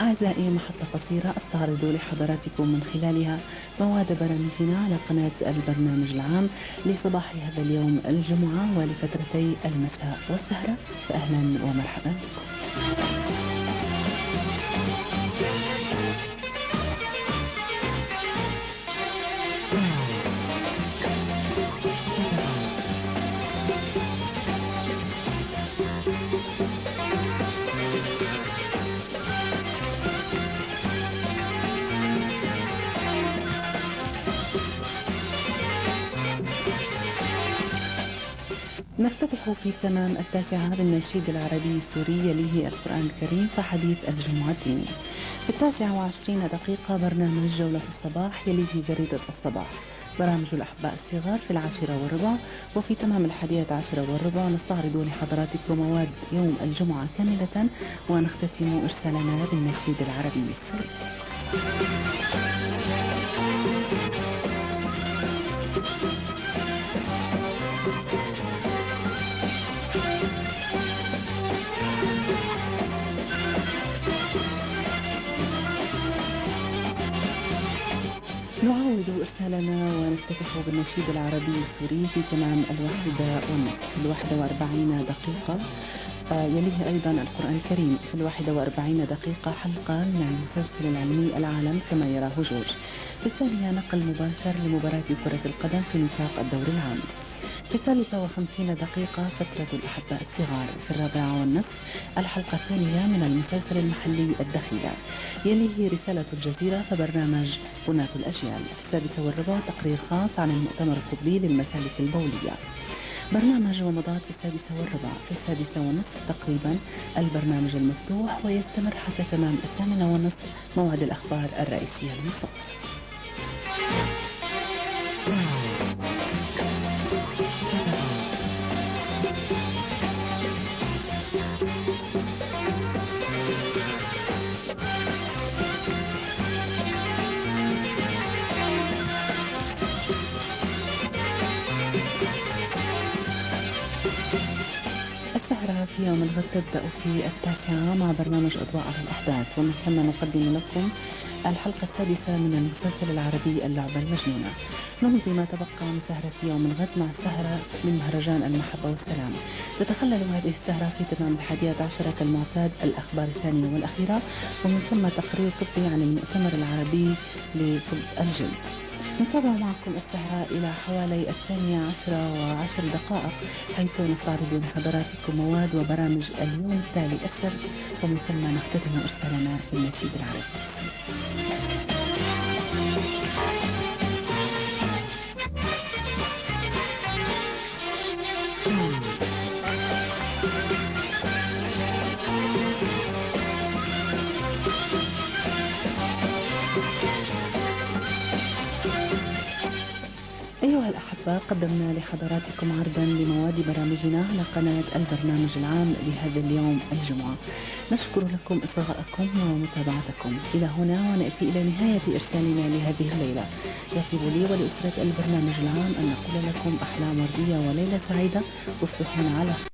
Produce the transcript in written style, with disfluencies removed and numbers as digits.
أعزائي، محطة قصيرة أستعرض لحضراتكم من خلالها مواد برامجنا على قناة البرنامج العام لصباح هذا اليوم الجمعة ولفترتي المساء والسهرة، فأهلا ومرحبا بكم. نفتتح في تمام 9 بالنشيد العربي السوري يليه القرآن الكريم فحديث الجمعة الديني. في 29 دقيقة برنامج جولة الصباح يليه جريدة الصباح، برامج الأحباء الصغار في 10:15، وفي تمام 11:15 نستعرض لحضراتكم مواد يوم الجمعة كاملة ونختتم إرسالنا بالنشيد العربي السوري. نعاود إرسالنا ونفتتح بالنشيد العربي السوري في تمام 41 دقيقة. يليه أيضا القرآن الكريم في 41 دقيقة حلقة من المسلسل العلمي العالم كما يراه جورج. في الثانية نقل مباشر لمباراة كرة القدم في نطاق الدور العام. في 53 دقيقة فترة الأحباء الصغار. في 4:30 الحلقة الثانية من المسلسل المحلي الدخيلة. يليه رسالة الجزيرة فبرنامج بناة الأجيال. في 6:15 تقرير خاص عن المؤتمر الطبي للمسالك البولية. برنامج رمضان في 6:15. في 6:30 تقريبا البرنامج المفتوح، ويستمر حتى تمام 8:30 موعد الأخبار الرئيسية المفضلة. السهرة في يوم الغد تبدأ في 9 مع برنامج أضواء على الأحداث، ومن ثم نقدم لكم الحلقة السادسة من المسلسل العربي اللعبة المجنونة. نمضي ما تبقى من سهرة في يوم الغد مع السهرة من مهرجان المحبة والسلام. تتخلل هذه السهرة في تمام 11 كالمعتاد الأخبار الثانية والأخيرة، ومن ثم تقرير طبي عن المؤتمر العربي لطب الجلد. نتابع معكم السهرة إلى حوالي 12:10 حيث نستعرض لحضراتكم مواد وبرامج اليوم التالي السبت، ومن ثم نختتم إرسالنا بالنشيد العربي. أيها الأحبة، قدمنا لحضراتكم عرضا لمواد برامجنا على قناة البرنامج العام لهذا اليوم الجمعة. نشكر لكم إصغاءكم ومتابعتكم إلى هنا، ونأتي إلى نهاية إرسالنا لهذه الليلة. يطيب لي ولأسرة البرنامج العام أن نقول لكم أحلام وردية وليلة سعيدة، تصبحون على